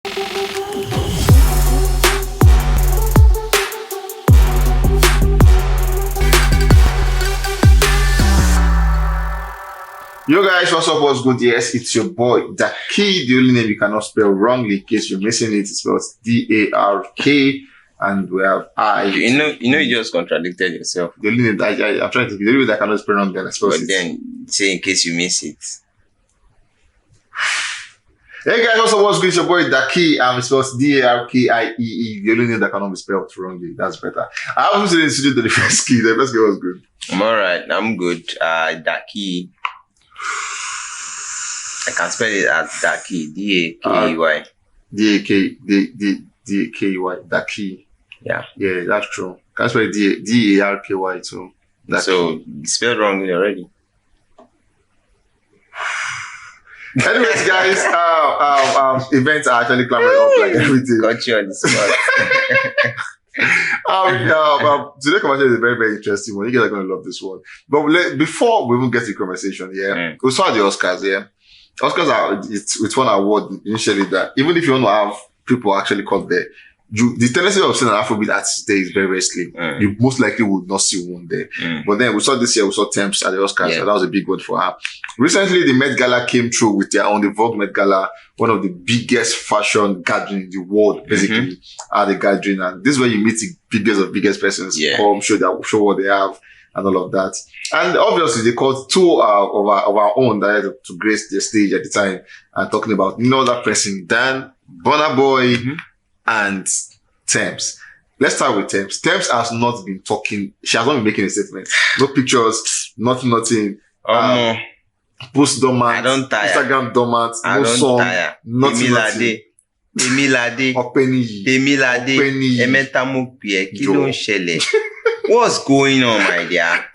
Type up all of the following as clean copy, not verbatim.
Yo guys, what's up? What's good? Yes, it's your boy Daki. The only name you cannot spell wrongly in case you're missing it. It's spelled D-A-R-K, and we have I. You just contradicted yourself. The only name I'm trying to think. The only way that I cannot spell wrongly, I suppose. But then say in case you miss it. Hey guys, what's up? What's good? It's your boy Daki. It spells D-A-R-K-I-E-E. The only name that cannot be spelled wrongly. That's better. I was listening to the studio to the first key. The first key was good. I'm alright. I'm good. Daki. I can spell it as Daki. D-A-K-E-Y. D-A-K-E-Y. Daki. Yeah. Yeah, that's true. Can I spell it D-A-R-K-Y too? Daki. So, spelled wrongly already. Anyways, guys, events are actually clamoring up like everything. Got you on the spot. Today's conversation is a very, very interesting one. You guys are going to love this one. But before we even get to the conversation, we saw the Oscars, Oscars it's one award initially that even if you want to have people actually caught there, the tendency of seeing an Afrobeat artist there is very, very slim. You most likely would not see one there. But then we saw this year, we saw Tems at the Oscars, so that was a big one for her. Recently, the Met Gala came through with their own, the Vogue Met Gala, one of the biggest fashion gathering in the world, basically, at the gathering. And this is where you meet the biggest persons, come, show what they have, and all of that. And obviously, they called two of our own that had to grace the stage at the time, and talking about that person, BURNA Boy, and Tems. Let's start with Tems. Tems has not been talking. She has not been making a statement. No pictures, nothing. Post dormant. I don't tire. Instagram dormant. No song. Nothing. Temilade. What's going on, my dear?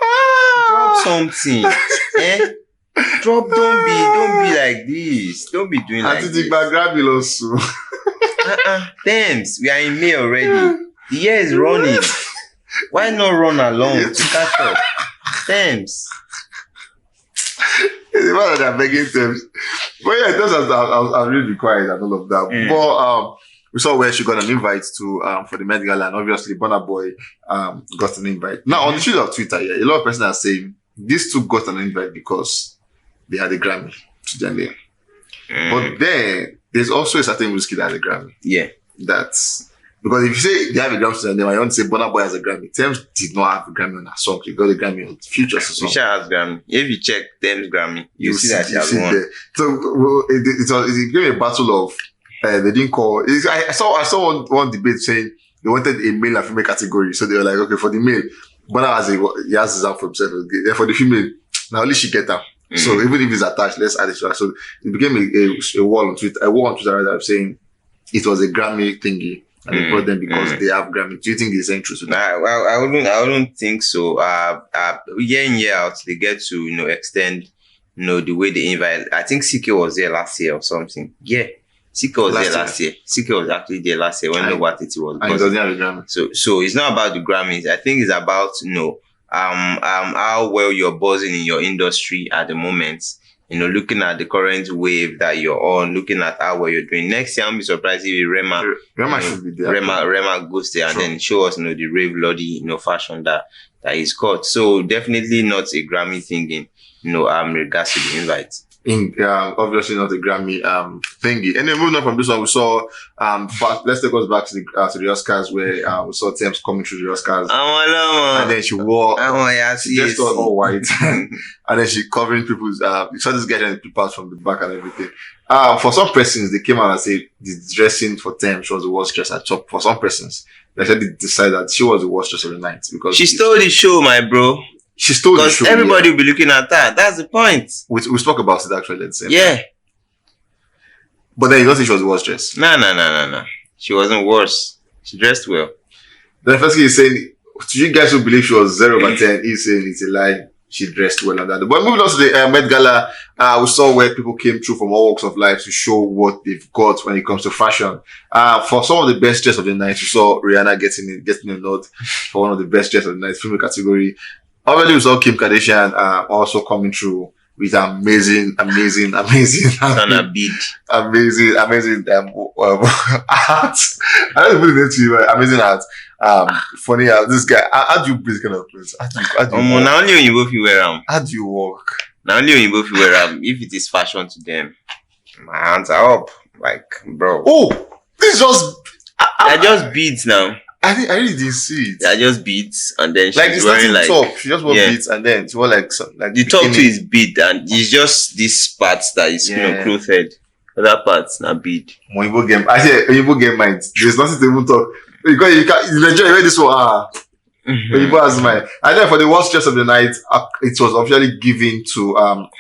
Drop something. Drop. Don't be like this. Don't be doing like this. Tems, we are in May already. The year is running. Why not run along to catch up? Tems. It's the fact that they're begging Tems. But yeah, Tems has really been quiet and all of that. But we saw where she got an invite to for the Met Gala, and obviously BURNA Boy got an invite. Now on the street of Twitter, a lot of persons are saying these two got an invite because they had a Grammy to their name. But then there's also a certain whiskey that has a Grammy. Yeah. That's because if you say they have a Grammy to their name, I don't say BURNA Boy has a Grammy. Tems did not have a Grammy on her song. She got a Grammy on Future's song. Future has Grammy. If you check Tems Grammy, you see that she has won. There. So it became a battle of they didn't call. I saw one debate saying they wanted a male and female category. So they were like, okay, for the male, BURNA he has his out for himself. For the female, now only she get her. So even if it's attached, let's add it to her. So it became a wall on Twitter. A war on Twitter rather saying it was a Grammy thingy, and they brought them because they have Grammy. Do you think it's true to that? I wouldn't think so. Year in year out, they get to extend the way they invite. I think CK was there last year or something. Yeah. CK was there last year. CK was actually there last year when Nobody was. And he doesn't have a Grammy. So it's not about the Grammys. I think it's about how well you're buzzing in your industry at the moment. Looking at the current wave that you're on, looking at how well you're doing. Next year, I'll be surprised if Rema should be there. Rema goes there and then show us, the rave lordy, fashion that is caught. So definitely not a Grammy thing in, regards to the invite. Obviously not a Grammy thingy. Anyway, moving on from this one, we saw let's take us back to the Oscars where we saw Tems coming through the Oscars, and then she wore she just got all white, and then she covering people's you saw this guy trying to peep out from the back and everything. For some persons, they came out and said the dressing for Tems was the worst dress at top. For some persons, they said they decided that she was the worst dress of the night because she stole the show, my bro. She stole the show. Everybody will be looking at that. That's the point. We spoke about it actually at the same time. But then you don't think she was the worst dressed? No. She wasn't worse. She dressed well. Then first he's saying, to you guys who believe she was 0 by 10, he's saying it's a lie. She dressed well and that. But moving on to the Met Gala, we saw where people came through from all walks of life to show what they've got when it comes to fashion. For some of the best dress of the night, we saw Rihanna getting a nod for one of the best dress of the night, female category. Obviously, we saw Kim Kardashian also coming through with amazing Sana bead. amazing art. I don't put it into you, but amazing art. Funny art. This guy, how do you breathe kind of clothes? How do you walk? Now only when you both wear them. How do you walk? Now only when you both wear them. If it is fashion to them, my hands are up. Like, bro. Oh, this is just. They're just beads now. I really didn't see it. They're just beads, and then Like she's it's wearing not like top. She just wore beads, and then she wore like some like the top bikini. too is bead, and it's just this part that is clothed. Other parts not bead. When you game, I say when you game mind. There's nothing to even talk because you can't. You enjoy this one. When you has mine. And then for the worst dress of the night, it was officially given to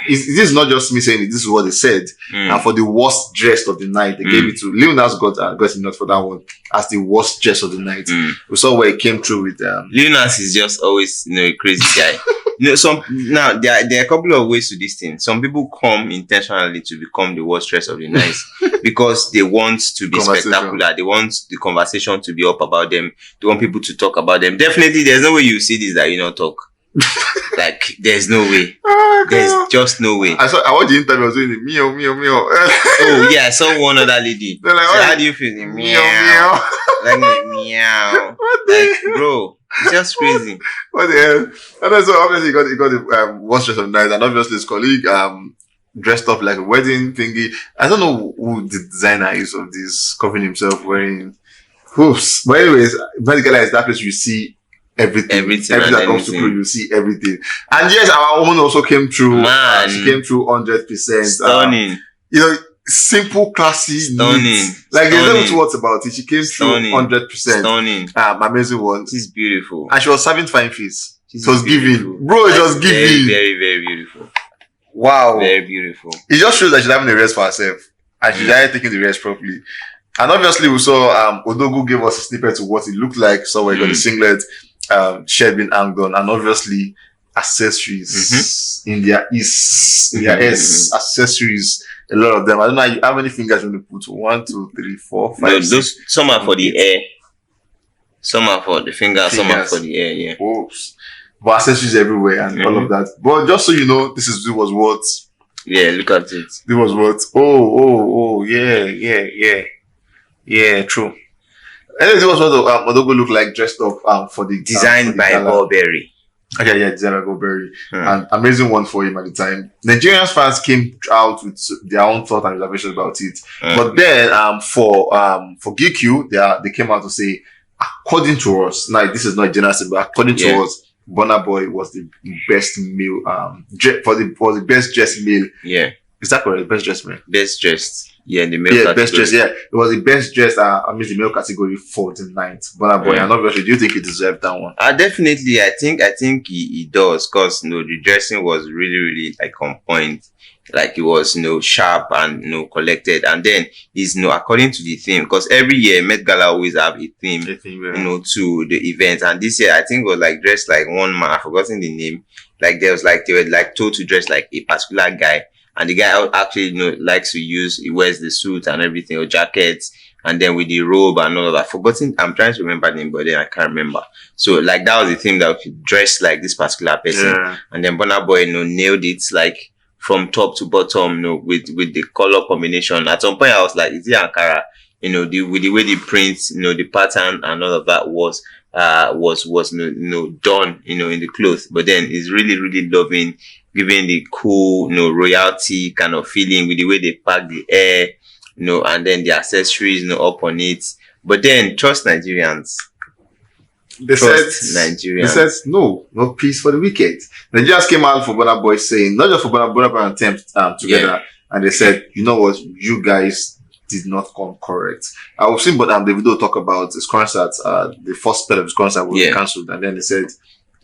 this is not just me saying it. This is what they said. And for the worst dress of the night, they gave it to Lil Nas got a note for that one as the worst dress of the night. We saw where it came through with Lil Nas is just always a crazy guy. There are a couple of ways to this thing. Some people come intentionally to become the worst dress of the night because they want to be spectacular. They want the conversation to be up about them. They want people to talk about them. Definitely, there's no way you see this that you not talk. Like, there's no way. Oh, there's just no way. I watched the interview. I was doing the meow. Oh yeah, I saw one other lady. Like, so how do you feel? Meow. Like meow. Like, bro. It's just crazy. What the hell? And then so obviously he got the worst dress of the night, and obviously his colleague dressed up like a wedding thingy. I don't know who the designer is of this, covering himself wearing hoops. But anyways, when Gala is that place you see everything that comes to crew, you see everything. And yes, our woman also came through. Man, she came through 100%. Stunning. Simple, classy, stunning. Neat. Like there's no two words about it. She came through 100%. Stunning. Amazing one. She's beautiful. And she was serving fine fish. It was beautiful. giving. Bro, it was giving. Very, very beautiful. Wow. Very beautiful. It just shows that she's having a rest for herself. And she's taking the rest properly. And obviously we saw Odogwu gave us a snippet of what it looked like. So we got the singlet, shirt being hanged on, and obviously accessories in their accessories. A lot of them. I don't know how many fingers you want to put. 1, 2, 3, 4, 5. No, those some are for the air. Some are for the fingers. Some are for the air. Yeah. Oops. But accessories everywhere and all of that. But just so you know, this was what. Yeah, look at it. This was what. Oh, yeah. True. Anyway, this was what Odogwu looked like dressed up for the designed by Burberry. Okay, yeah, designed by Burberry. An amazing one for him at the time. Nigerian fans came out with their own thoughts and reservations about it. But then for GQ, they came out to say, according to us, now this is not general, but according to us, Burna Boy was the best male was the best dressed male. Yeah. Is that correct? Best dressed male? Best dressed. Yeah, the male category. Best dressed, yeah. It was the best dressed, the male category for the night. Burna Boy, and obviously, do you think he deserved that one? Definitely, I think he does, because the dressing was really, really like on point. Like it was sharp and collected, and then is according to the theme, because every year Met Gala always have a theme, to the event, and this year I think it was like dressed like one man. I've forgotten the name. Like they were like told to dress like a particular guy, and the guy actually likes to he wears the suit and everything, or jackets, and then with the robe and all of that. I'm trying to remember the name, but then I can't remember. So like that was the theme, that we could dress like this particular person, and then Burna Boy nailed it, like from top to bottom, with the color combination. At some point I was like, is it Ankara? With the way the print, the pattern and all of that was done, in the clothes. But then it's really, really loving, giving the cool, royalty kind of feeling with the way they pack the hair, and then the accessories, up on it. But then trust Nigerians. They said no peace for the wicked. They just came out for Burna Boy saying, not just for Burna Boy and Tems together, and they said, you know what, you guys did not come correct. I was seeing Davido talk about his concert, the first spell of his concert was cancelled, and then they said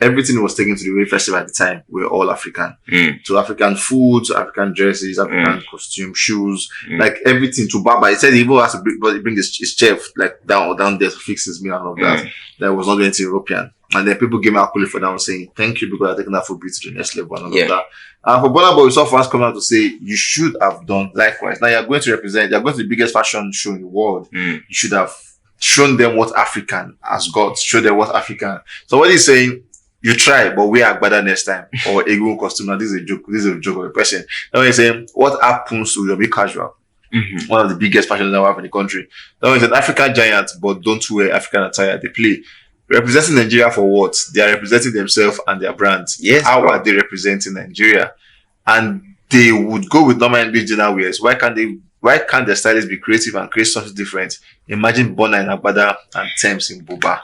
everything was taken to the Way Festival at the time were all African. To African food, to African dresses, African costume, shoes, like everything to Baba. He said he even has to bring his chef like down there to fix his meal and all that. That was not going to European. And then people gave me accolade for that one, saying, thank you, because I've taken that for beat to the next level and all of that. And for Burna Boy, we saw fans coming out to say, you should have done likewise. Now you're going to the biggest fashion show in the world. You should have shown them what African has got. Show them what African. So what he's saying, you try, but wear agbada next time. Or Egun costume. Now, this is a joke. This is a joke of a person. Now, you say, what happens to your big casual? One of the biggest fashion designers we have in the country. Now, it's an African giant, but don't wear African attire. They play. Representing Nigeria for what? They are representing themselves and their brands. Yes. How are they representing Nigeria? And they would go with normal indigenous wears. Why can't the stylists be creative and create something different? Imagine BURNA in Agbada and Tems in Buba.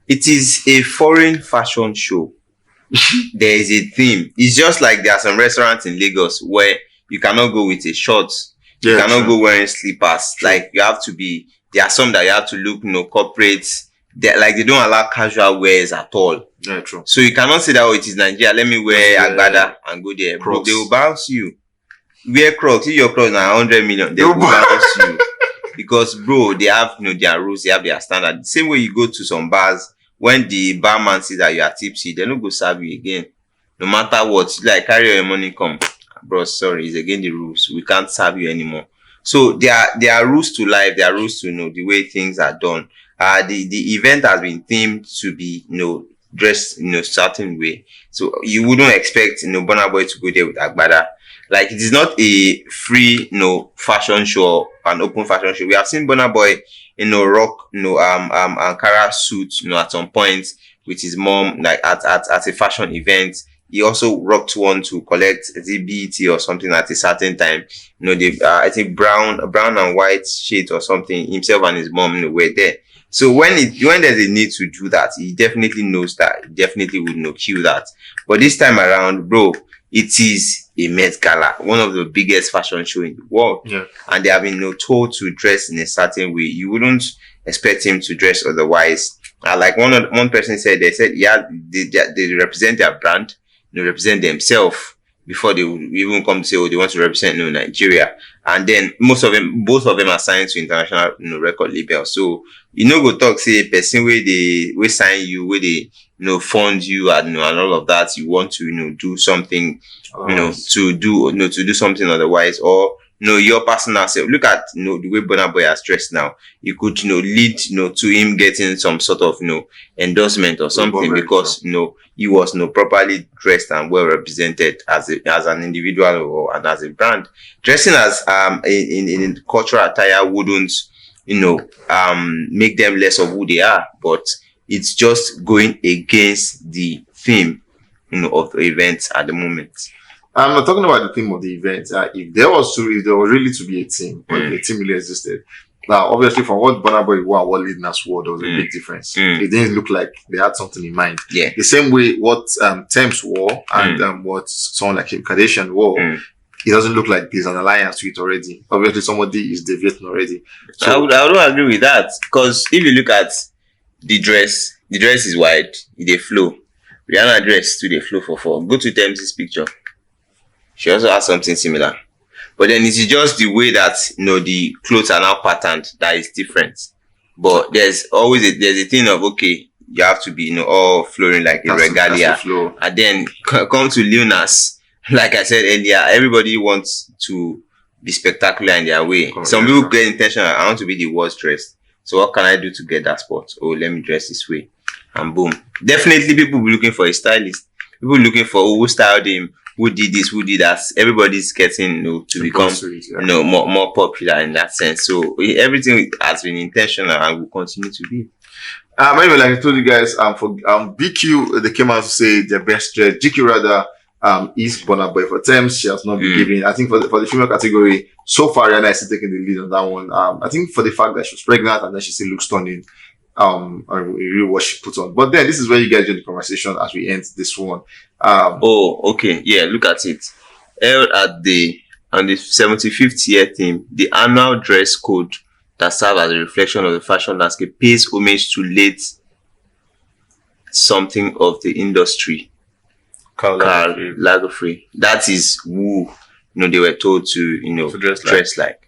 It is a foreign fashion show. There is a theme. It's just like there are some restaurants in Lagos where you cannot go with a short. You cannot go wearing slippers. Like you have to be. There are some that you have to look, corporate. They don't allow casual wears at all. Yeah, true. So you cannot say that, oh, it is Nigeria, let me wear agbada and go there. Bro, they will bounce you. Wear Crocs. If your Crocs are 100 million, they will bounce you. Because, bro, they have their rules, they have their standard. The same way you go to some bars, when the barman sees that you are tipsy, they don't go serve you again. No matter what, like carry your money, come. Bro, sorry, it's against the rules. We can't serve you anymore. So there are rules to life, there are rules to the way things are done. The event has been themed to be dressed in a certain way. So you wouldn't expect Burna Boy to go there with agbada. Like it is not a free fashion show, an open fashion show. We have seen Burna Boy rock Ankara suit at some point with his mom, like at a fashion event. He also rocked one to collect the BET or something at a certain time. I think brown and white shades or something. Himself and his mom were there. So when there's a need to do that, he definitely knows that. He definitely would kill that. But this time around, bro, it is a Met Gala, one of the biggest fashion show in the world. Yeah. And they have been told to dress in a certain way. You wouldn't expect him to dress otherwise. Like one person said, they represent their brand, they represent themselves before they would even come to say, oh, they want to represent Nigeria. And then both of them are signed to international record labels. So go talk say person where they sign you, where they fund you and all of that. You want to do something, to do something otherwise, or your personal self. Look at the way Burna Boy has dressed now. You could lead to him getting some sort of endorsement or something because he was properly dressed and well represented as an individual or and as a brand. Dressing as in cultural attire wouldn't make them less of who they are, but it's just going against the theme of the event at the moment. I'm not talking about the theme of the event. If there was really to be a team, but the team really existed. Now, obviously, from what Burna Boy wore and what Lil Nas wore, there was a big difference. It didn't look like they had something in mind. Yeah. The same way what Tems wore and what someone like Kim Kardashian wore, it doesn't look like there's an alliance to it already. Obviously, somebody is deviating already. So I don't agree with that, because if you look at the dress is wide, they flow. Rihanna dress to the flow for. Go to Tems' picture. She also has something similar. But then it is just the way that the clothes are now patterned that is different. But there's always a thing of, okay, you have to be all flowing like a regalia. And then come to Lil Nas. Like I said earlier, everybody wants to be spectacular in their way. Some people get intentional. I want to be the worst dressed. So what can I do to get that spot? Oh, let me dress this way. And boom. Definitely people will be looking for a stylist. People looking for who styled him, who did this, who did that. Everybody's getting to become more popular in that sense. So everything has been intentional and will continue to be. Anyway, like I told you guys, for BQ, they came out to say their best dress. GQ rather is Burna Boy for Tems. She has not been given. I think for the female category, so far Rihanna is still taking the lead on that one. I think for the fact that she was pregnant and then she still looks stunning. Really what she put on. But then this is where you guys join the conversation as we end this one. Okay. Yeah, look at it. Held on the 75th year theme, the annual dress code that serves as a reflection of the fashion landscape pays homage to late something of the industry, Karl Lagerfeld. That is who they were told to dress like.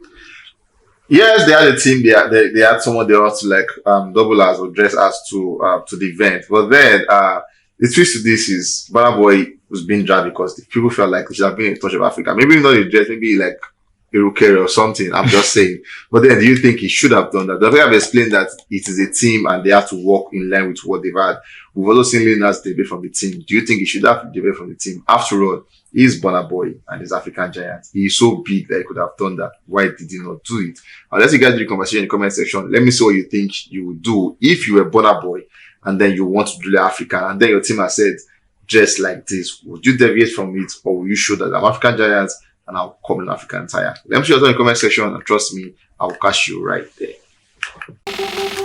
Yes, they had a team. They had someone they want to like double as or dress as to the event. But then the twist to this is Burna Boy was being dragged because the people felt like they should have been in touch of Africa. Maybe not a dress, maybe like Irukere or something. I'm just saying. But then, do you think he should have done that? The way I've explained that it is a team and they have to work in line with what they've had. We've also seen Linus debate from the team. Do you think he should have debate from the team? After all, he's BURNA boy and he's African giant. He's so big that he could have done that. Why did he not do it? Unless you guys do the conversation in the comment section, let me see what you think you would do if you were BURNA boy and then you want to do the African and then your team has said, dress like this. Would you deviate from it or will you show that I'm African giant and I'll come in African attire? Let me see your thoughts in the comment section and trust me, I'll catch you right there.